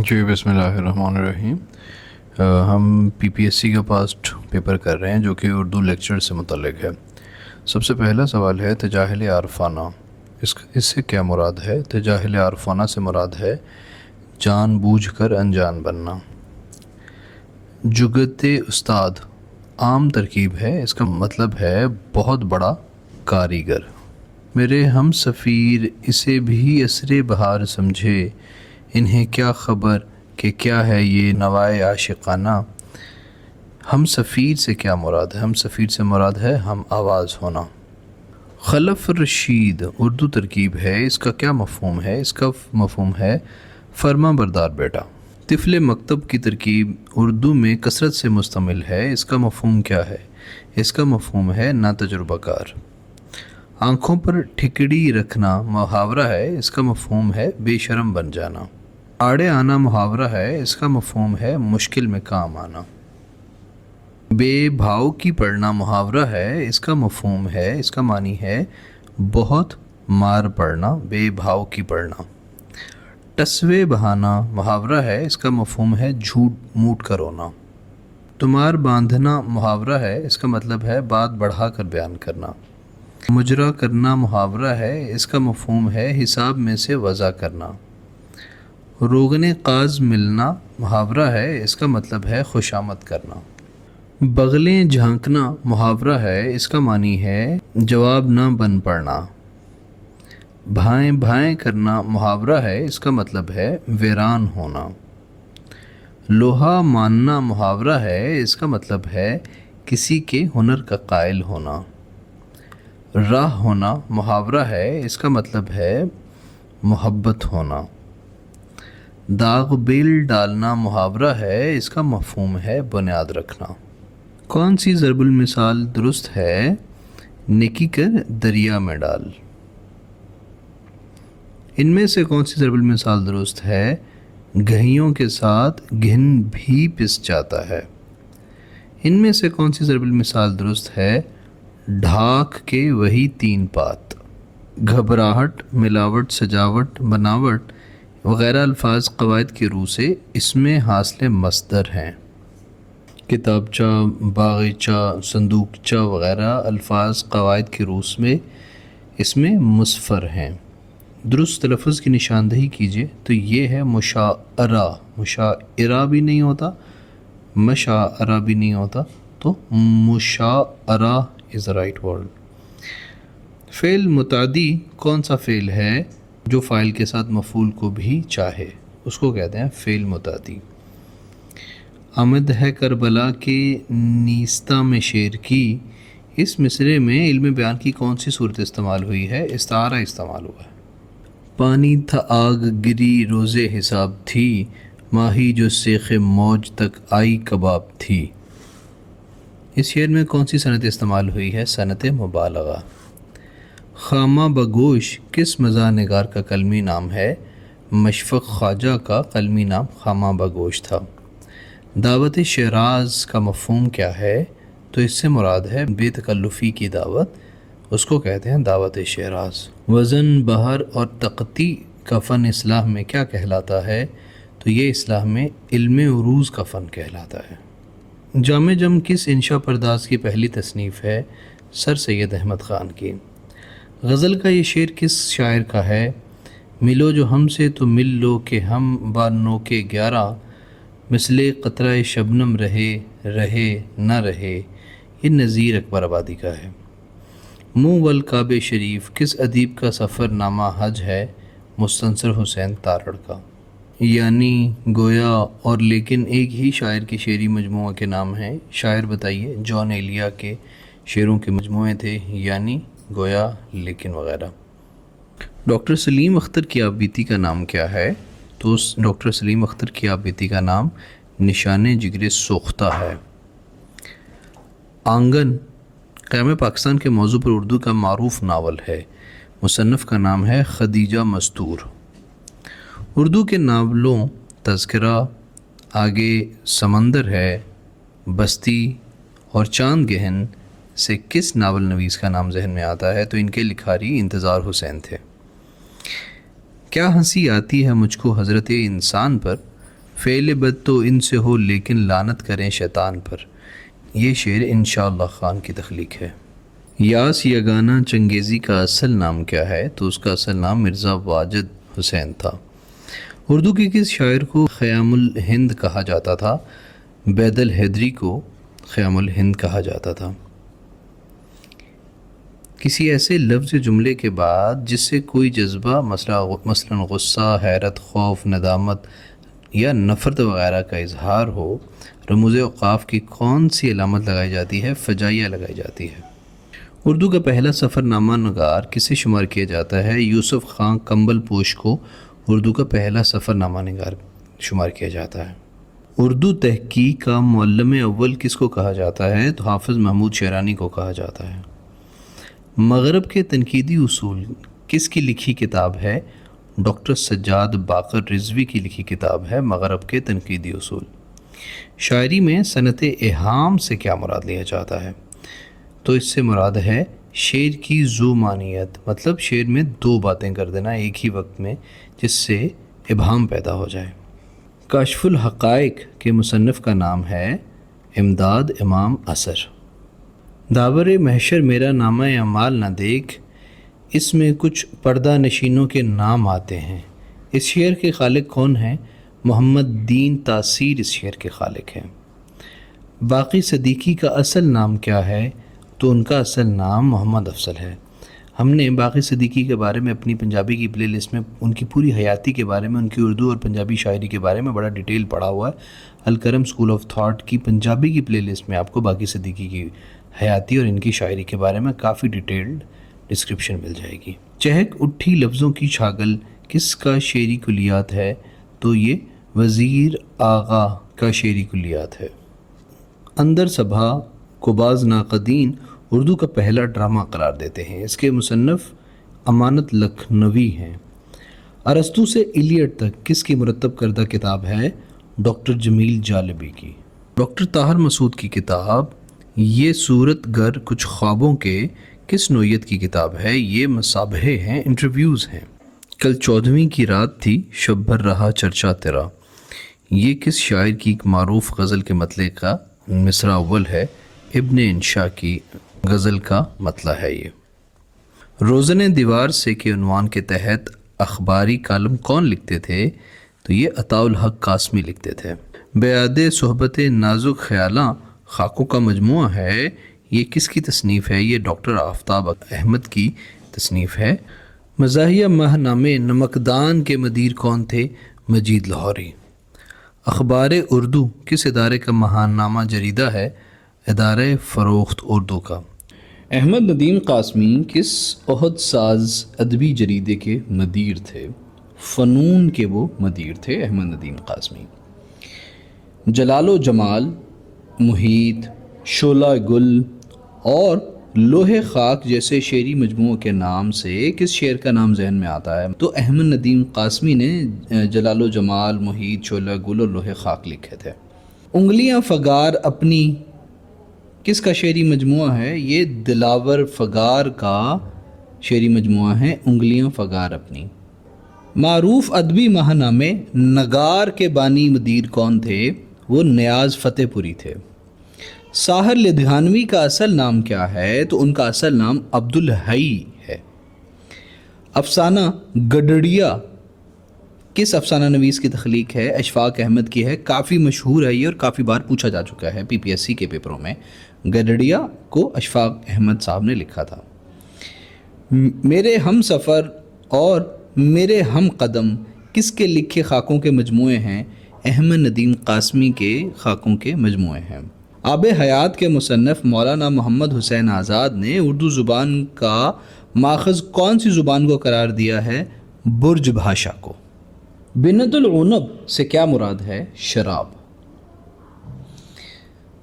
جی بسم اللہ الرحمن الرحیم۔ ہم پی پی ایس سی کا پاسٹ پیپر کر رہے ہیں جو کہ اردو لیکچر سے متعلق ہے۔ سب سے پہلا سوال ہے تجاہل عارفانہ، اس سے کیا مراد ہے؟ تجاہل عارفانہ سے مراد ہے جان بوجھ کر انجان بننا۔ جگت استاد عام ترکیب ہے، اس کا مطلب ہے بہت بڑا کاریگر۔ میرے ہم سفیر اسے بھی عصر بہار سمجھے، انہیں کیا خبر کہ کیا ہے یہ نوائے عاشقانہ۔ ہم سفیر سے کیا مراد ہے؟ ہم سفیر سے مراد ہے ہم آواز ہونا۔ خلف رشید اردو ترکیب ہے، اس کا کیا مفہوم ہے؟ اس کا مفہوم ہے فرما بردار بیٹا۔ طفل مکتب کی ترکیب اردو میں کثرت سے مشتمل ہے، اس کا مفہوم کیا ہے؟ اس کا مفہوم ہے ناتجربہ کار۔ آنکھوں پر ٹھکڑی رکھنا محاورہ ہے، اس کا مفہوم ہے بے شرم بن جانا۔ آڑے آنا محاورہ ہے، اس کا مفہوم ہے مشکل میں کام آنا۔ بے بھاؤ کی پڑھنا محاورہ ہے، اس کا مفہوم ہے، اس کا معنی ہے بہت مار پڑنا، بے بھاؤ کی پڑھنا۔ ٹسوے بہانا محاورہ ہے، اس کا مفہوم ہے جھوٹ موٹ کر رونا۔ تمار باندھنا محاورہ ہے، اس کا مطلب ہے بات بڑھا کر بیان کرنا۔ مجرا کرنا محاورہ ہے، اس کا مفہوم ہے حساب میں سے وضع کرنا۔ روغن قاز ملنا محاورہ ہے، اس کا مطلب ہے خوشامد کرنا۔ بغلیں جھانکنا محاورہ ہے، اس کا معنی ہے جواب نہ بن پڑنا۔ بھائیں بھائیں کرنا محاورہ ہے، اس کا مطلب ہے ویران ہونا۔ لوہا ماننا محاورہ ہے، اس کا مطلب ہے کسی کے ہنر کا قائل ہونا۔ راہ ہونا محاورہ ہے، اس کا مطلب ہے محبت ہونا۔ داغ بیل ڈالنا محاورہ ہے، اس کا مفہوم ہے بنیاد رکھنا۔ کون سی ضرب المثال درست ہے؟ نیکی کر دریا میں ڈال۔ ان میں سے کون سی ضرب المثال درست ہے؟ گھئیوں کے ساتھ گھن بھی پس جاتا ہے۔ ان میں سے کون سی ضرب المثال درست ہے؟ ڈھاک کے وہی تین پات۔ گھبراہٹ، ملاوٹ، سجاوٹ، بناوٹ وغیرہ الفاظ قواعد کی روح سے اس میں حاصل مصدر ہیں۔ کتابچہ، باغیچہ، صندوقچہ وغیرہ الفاظ قواعد کی روح میں اس میں مصفر ہیں۔ درست تلفظ کی نشاندہی کیجیے تو یہ ہے مشاعرہ۔ مشاعرہ بھی نہیں ہوتا، مشاعرہ بھی نہیں ہوتا، تو مشاعرہ is the right word۔ فعل متعدی کون سا فعل ہے جو فاعل کے ساتھ مفعول کو بھی چاہے؟ اس کو کہتے ہیں فعل متعدی۔ آمد ہے کربلا کے نیستاں میں شیر کی، اس مصرعے میں علم بیان کی کون سی صورت استعمال ہوئی ہے؟ استعارہ استعمال ہوا ہے۔ پانی تھا آگ گری روز حساب تھی، ماہی جو سیخ موج تک آئی کباب تھی۔ اس شعر میں کون سی صنعت استعمال ہوئی ہے؟ صنعت مبالغہ۔ خامہ بگوش کس مزاح نگار کا قلمی نام ہے؟ مشفق خواجہ کا قلمی نام خامہ بگوش تھا۔ دعوت شیراز کا مفہوم کیا ہے؟ تو اس سے مراد ہے بے تکلفی کی دعوت، اس کو کہتے ہیں دعوت شیراز۔ وزن بہر اور تقطی کا فن اصلاح میں کیا کہلاتا ہے؟ تو یہ اصلاح میں علم عروض کا فن کہلاتا ہے۔ جامع جم کس انشا پرداز کی پہلی تصنیف ہے؟ سر سید احمد خان کی۔ غزل کا یہ شعر کس شاعر کا ہے؟ ملو جو ہم سے تو مل لو کہ ہم بانو کے 11، مثل قطرہ شبنم رہے رہے نہ رہے، یہ نذیر اکبر آبادی کا ہے۔ منہ والکعب شریف کس ادیب کا سفر نامہ حج ہے؟ مستنصر حسین تارڑ کا۔ یعنی، گویا اور لیکن ایک ہی شاعر کی شعری مجموعہ کے نام ہیں، شاعر بتائیے۔ جان ایلیا کے شعروں کے مجموعے تھے، یعنی، گویا، لیکن وغیرہ۔ ڈاکٹر سلیم اختر کی آپ بیتی کا نام کیا ہے؟ تو اس ڈاکٹر سلیم اختر کی آپ بیتی کا نام نشان جگر سوختہ ہے۔ آنگن قیام پاکستان کے موضوع پر اردو کا معروف ناول ہے، مصنف کا نام ہے خدیجہ مستور۔ اردو کے ناولوں تذکرہ، آگے سمندر ہے، بستی اور چاند گہن سے کس ناول نویس کا نام ذہن میں آتا ہے؟ تو ان کے لکھاری انتظار حسین تھے۔ کیا ہنسی آتی ہے مجھ کو حضرت انسان پر؟ فعل بد تو ان سے ہو لیکن لعنت کریں شیطان پر. یہ شعر انشاءاللہ خان کی تخلیق ہے. یاس یگانہ چنگیزی کا اصل نام کیا ہے؟ تو اس کا اصل نام مرزا واجد حسین تھا. اردو کے کس شاعر کو خیام الہند کہا جاتا تھا؟ بید الحیدری کو خیام الہند کہا جاتا تھا. کسی ایسے لفظ جملے کے بعد جس سے کوئی جذبہ مثلا غصہ، حیرت، خوف، ندامت یا نفرت وغیرہ کا اظہار ہو، رموز اوقاف کی کون سی علامت لگائی جاتی ہے؟ فجائیہ لگائی جاتی ہے. اردو کا پہلا سفر نامہ نگار کسے شمار کیا جاتا ہے؟ یوسف خان کمبل پوش کو اردو کا پہلا سفر نامہ نگار شمار کیا جاتا ہے. اردو تحقیق کا معلم اول کس کو کہا جاتا ہے؟ تو حافظ محمود شیرانی کو کہا جاتا ہے. مغرب کے تنقیدی اصول کس کی لکھی کتاب ہے؟ ڈاکٹر سجاد باقر رضوی کی لکھی کتاب ہے مغرب کے تنقیدی اصول. شاعری میں صنعت ایہام سے کیا مراد لیا جاتا ہے؟ تو اس سے مراد ہے شعر کی ذو معنیت، مطلب شعر میں دو باتیں کر دینا ایک ہی وقت میں جس سے ابہام پیدا ہو جائے. کاشف الحقائق کے مصنف کا نام ہے امداد امام اثر. داور محشر میرا نامہ اعمال نہ دیکھ، اس میں کچھ پردہ نشینوں کے نام آتے ہیں. اس شعر کے خالق کون ہیں؟ محمد دین تاثیر اس شعر کے خالق ہیں. باقی صدیقی کا اصل نام کیا ہے؟ تو ان کا اصل نام محمد افضل ہے. ہم نے باقی صدیقی کے بارے میں اپنی پنجابی کی پلے لسٹ میں ان کی پوری حیاتی کے بارے میں، ان کی اردو اور پنجابی شاعری کے بارے میں بڑا ڈیٹیل پڑھا ہوا ہے. الکرم اسکول آف تھاٹ کی پنجابی کی پلے لسٹ میں آپ کو باقی صدیقی کی حیاتی اور ان کی شاعری کے بارے میں کافی ڈیٹیلڈ ڈسکرپشن مل جائے گی. چہک اٹھی لفظوں کی چھاگل کس کا شعری کلیات ہے؟ تو یہ وزیر آغا کا شعری کلیات ہے. اندر صبا کو بعض ناقدین اردو کا پہلا ڈرامہ قرار دیتے ہیں. اس کے مصنف امانت لکھنوی ہیں. ارسطو سے ایلیٹ تک کس کی مرتب کردہ کتاب ہے؟ ڈاکٹر جمیل جالبی کی. ڈاکٹر طاہر مسعود کی کتاب یہ صورت گر کچھ خوابوں کے کس نوعیت کی کتاب ہے؟ یہ مصابحے ہیں، انٹرویوز ہیں. کل 14ویں کی رات تھی شب بھر رہا چرچا تیرا، یہ کس شاعر کی ایک معروف غزل کے مطلع کا مصرع اول ہے؟ ابن انشا کی غزل کا مطلع ہے یہ. روزن دیوار سے کے عنوان کے تحت اخباری کالم کون لکھتے تھے؟ تو یہ عطاء الحق قاسمی لکھتے تھے. بیاد صحبت نازک خیالاں خاکوں کا مجموعہ ہے، یہ کس کی تصنیف ہے؟ یہ ڈاکٹر آفتاب احمد کی تصنیف ہے. مزاحیہ ماہ نامے نمکدان کے مدیر کون تھے؟ مجید لاہوری. اخبار اردو کس ادارے کا ماہان نامہ جریدہ ہے؟ ادارہ فروخت اردو کا. احمد ندیم قاسمی کس عہد ساز ادبی جریدے کے مدیر تھے؟ فنون کے وہ مدیر تھے احمد ندیم قاسمی. جلال و جمال، محیط، شعلہ گل اور لوح خاک جیسے شعری مجموعوں کے نام سے کس شعر کا نام ذہن میں آتا ہے؟ تو احمد ندیم قاسمی نے جلال و جمال، محیط، شعلہ گل اور لوح خاک لکھے تھے. انگلیاں فگار اپنی کس کا شعری مجموعہ ہے؟ یہ دلاور فگار کا شعری مجموعہ ہے انگلیاں فگار اپنی. معروف ادبی ماہنامے نگار کے بانی مدیر کون تھے؟ وہ نیاز فتح پوری تھے. ساحر لدھیانوی کا اصل نام کیا ہے؟ تو ان کا اصل نام عبدالحی ہے. افسانہ گڈڑیا کس افسانہ نویس کی تخلیق ہے؟ اشفاق احمد کی ہے. کافی مشہور ہے یہ اور کافی بار پوچھا جا چکا ہے PPSC کے پیپروں میں. گڈڑیا کو اشفاق احمد صاحب نے لکھا تھا. میرے ہم سفر اور میرے ہم قدم کس کے لکھے خاکوں کے مجموعے ہیں؟ احمد ندیم قاسمی کے خاکوں کے مجموعے ہیں. آب حیات کے مصنف مولانا محمد حسین آزاد نے اردو زبان کا ماخذ کون سی زبان کو قرار دیا ہے؟ برج بھاشا کو. بنت العنب سے کیا مراد ہے؟ شراب.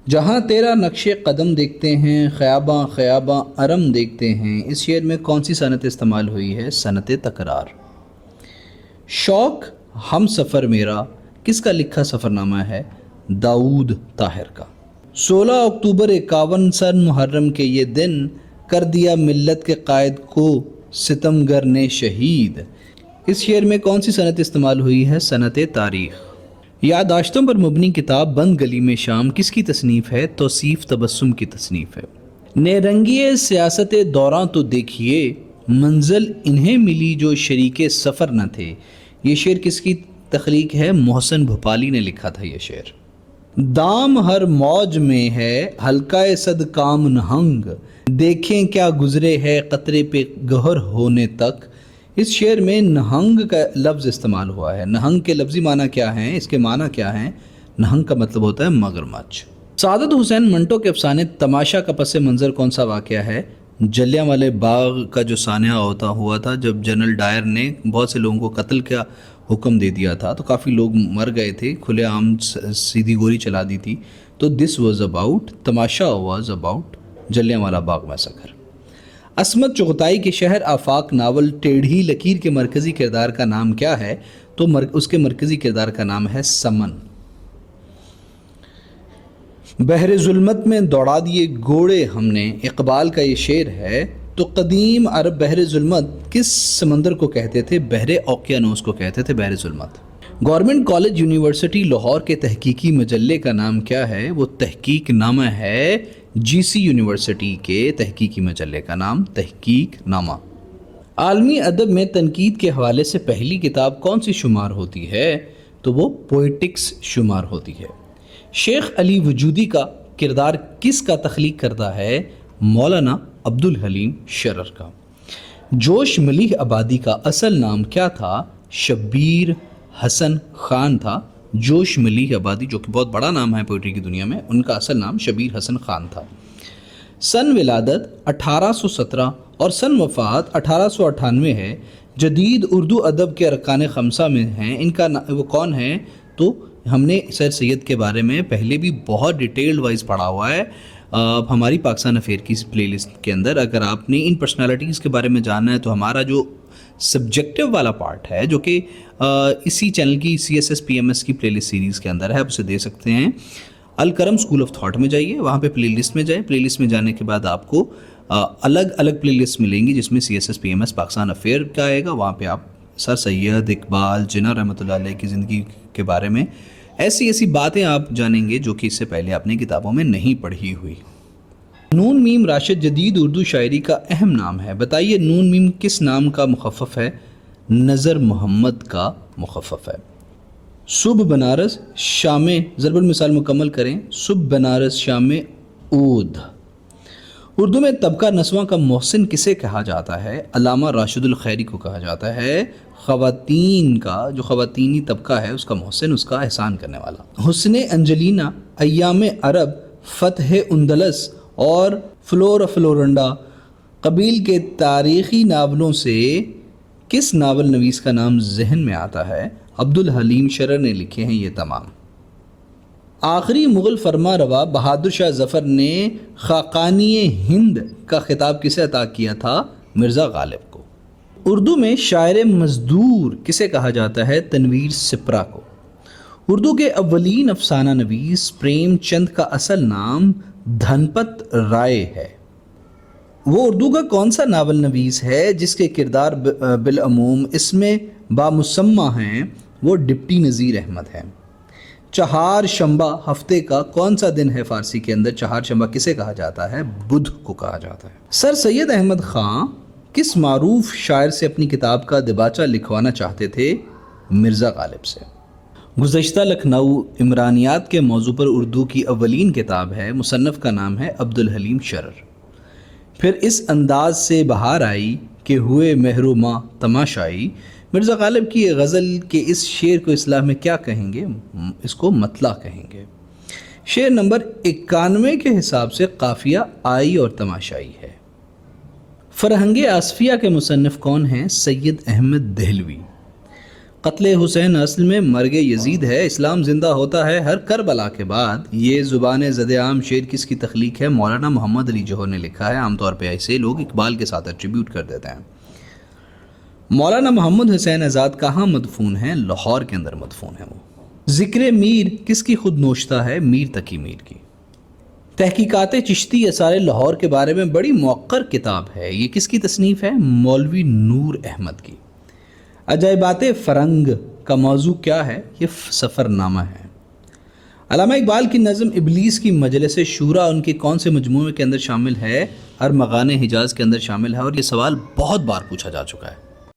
جہاں تیرا نقش قدم دیکھتے ہیں خیاباں خیاباں ارم دیکھتے ہیں، اس شعر میں کون سی صنعت استعمال ہوئی ہے؟ صنعت تکرار. شوق ہم سفر میرا کس کا لکھا سفرنامہ ہے؟ داؤد طاہر کا. 16 اکتوبر 51 سن محرم کے یہ دن کر دیا ملت کے قائد کو ستمگر نے شہید، اس شعر میں کون سی صنعت استعمال ہوئی ہے؟ صنعت تاریخ. یادداشتوں پر مبنی کتاب بند گلی میں شام کس کی تصنیف ہے؟ توصیف تبسم کی تصنیف ہے۔ نیرنگیے سیاست دوراں تو دیکھیے، منزل انہیں ملی جو شریک سفر نہ تھے، یہ شعر کس کی تخلیق ہے؟ محسن بھوپالی نے لکھا تھا یہ شعر۔ دام ہر موج میں ہے حلقہ صد کام نہنگ، دیکھیں کیا گزرے ہے قطرے پہ گہر ہونے تک۔ اس شعر میں نہنگ کا لفظ استعمال ہوا ہے۔ نہنگ کے لفظی معنی کیا ہیں؟ اس کے معنی کیا ہیں؟ نہنگ کا مطلب ہوتا ہے مگرمچھ۔ سعادت حسین منٹو کے افسانے تماشا کا پس منظر کون سا واقعہ ہے؟ جلیانوالے باغ کا جو سانحہ ہوا تھا جب جنرل ڈائر نے بہت سے لوگوں کو قتل کا حکم دے دیا تھا تو کافی لوگ مر گئے تھے، کھلے عام سیدھی گولی چلا دی تھی، تو تماشا was about Jallianwala Bagh massacre. Ismat Chughtai کے شہر آفاق ناول ٹیڑھی لکیر کے مرکزی کردار کا نام کیا ہے؟ تو اس کے مرکزی کردار کا نام ہے سمن۔ بحر ظلمت میں دوڑا دیے گھوڑے ہم نے، اقبال کا یہ شعر ہے۔ تو قدیم عرب بحر ظلمت کس سمندر کو کہتے تھے؟ بحر اوقیانوس کو کہتے تھے بحر ظلمت۔ گورنمنٹ کالج یونیورسٹی لاہور کے تحقیقی مجلے کا نام کیا ہے؟ وہ تحقیق نامہ ہے۔ جی سی یونیورسٹی کے تحقیقی مجلے کا نام تحقیق نامہ۔ عالمی ادب میں تنقید کے حوالے سے پہلی کتاب کون سی شمار ہوتی ہے؟ تو وہ پوئٹکس شمار ہوتی ہے۔ شیخ علی وجودی کا کردار کس کا تخلیق کردہ ہے؟ مولانا عبدالحلیم شرر کا۔ جوش ملیح آبادی کا اصل نام کیا تھا؟ شبیر حسن خان تھا۔ جوش ملیح آبادی جو کہ بہت بڑا نام ہے پوئٹری کی دنیا میں، ان کا اصل نام شبیر حسن خان تھا۔ سن ولادت 1817 اور سن وفات 1898 ہے۔ جدید اردو ادب کے ارکان خمسہ میں ہیں، ان کا وہ کون ہیں؟ تو ہم نے سر سید کے بارے میں پہلے بھی بہت ڈیٹیلڈ وائز پڑھا ہوا ہے ہماری پاکستان افیئر کی پلے لسٹ کے اندر۔ اگر آپ نے ان پرسنالٹیز کے بارے میں جاننا ہے تو ہمارا جو سبجیکٹو والا پارٹ ہے جو کہ اسی چینل کی CSS PMS کی پلے لسٹ سیریز کے اندر ہے، آپ اسے دے سکتے ہیں۔ الکرم اسکول آف تھاٹ میں جائیے، وہاں پہ پلے لسٹ میں جائیں، پلے لسٹ میں جانے کے بعد آپ کو الگ الگ پلے لسٹ ملیں گی جس میں CSS PMS پاکستان افیئر کا آئے گا۔ وہاں پہ آپ سر سید اقبال جناح رحمۃ اللہ علیہ کی زندگی کے بارے میں ایسی باتیں آپ جانیں گے جو کہ اس سے پہلے آپ نے کتابوں میں نہیں پڑھی ہوئی۔ نون میم راشد جدید اردو شاعری کا اہم نام ہے، بتائیے نون میم کس نام کا مخفف ہے؟ نظر محمد کا مخفف ہے۔ صبح بنارس شام، ضرب المثال مکمل کریں، صبح بنارس شام اود۔ اردو میں طبقہ نسواں کا محسن کسے کہا جاتا ہے؟ علامہ راشد الخیری کو کہا جاتا ہے۔ خواتین کا جو خواتینی طبقہ ہے اس کا محسن، اس کا احسان کرنے والا۔ حسن انجلینا، ایام عرب، فتح اندلس اور فلورا فلورنڈا قبیل کے تاریخی ناولوں سے کس ناول نویس کا نام ذہن میں آتا ہے؟ عبدالحلیم شرر نے لکھے ہیں یہ تمام۔ آخری مغل فرما روا بہادر شاہ ظفر نے خاقانی ہند کا خطاب کسے عطا کیا تھا؟ مرزا غالب کو۔ اردو میں شاعر مزدور کسے کہا جاتا ہے؟ تنویر سپرا کو۔ اردو کے اولین افسانہ نویس پریم چند کا اصل نام دھنپت رائے ہے۔ وہ اردو کا کون سا ناول نویس ہے جس کے کردار بالعموم اس میں بامسمہ ہیں؟ وہ ڈپٹی نذیر احمد ہیں۔ چہار شنبہ ہفتے کا کون سا دن ہے فارسی کے اندر؟ چہار شنبہ کسے کہا جاتا ہے؟ بدھ کو کہا جاتا ہے۔ سر سید احمد خان کس معروف شاعر سے اپنی کتاب کا دباچہ لکھوانا چاہتے تھے؟ مرزا غالب سے۔ گزشتہ لکھنؤ عمرانیات کے موضوع پر اردو کی اولین کتاب ہے، مصنف کا نام ہے عبدالحلیم شرر۔ پھر اس انداز سے بہار آئی کہ ہوئے محروماں تماشائی، مرزا غالب کی غزل کے اس شعر کو اصطلاح میں کیا کہیں گے؟ اس کو مطلع کہیں گے۔ شعر نمبر 91 کے حساب سے قافیہ آئی اور تماشائی ہے۔ فرہنگ آصفیہ کے مصنف کون ہیں؟ سید احمد دہلوی۔ قتل حسین اصل میں مرگ یزید ہے، اسلام زندہ ہوتا ہے ہر کربلا کے بعد۔ یہ زبان زد عام شعر کس کی تخلیق ہے؟ مولانا محمد علی جوہر نے لکھا ہے۔ عام طور پہ ایسے لوگ اقبال کے ساتھ ایٹریبیوٹ کر دیتے ہیں۔ مولانا محمد حسین آزاد کہاں مدفون ہیں؟ لاہور کے اندر مدفون ہیں وہ۔ ذکر میر کس کی خود نوشتہ ہے؟ میر تقی میر کی۔ تحقیقات چشتی اثار لاہور کے بارے میں بڑی موقر کتاب ہے، یہ کس کی تصنیف ہے؟ مولوی نور احمد کی۔ عجائبات فرنگ کا موضوع کیا ہے؟ یہ سفر نامہ ہے۔ علامہ اقبال کی نظم ابلیس کی مجلس شورا ان کے کون سے مجموعے کے اندر شامل ہے؟ ارمغان حجاز کے اندر شامل ہے، اور یہ سوال بہت بار پوچھا جا چکا ہے۔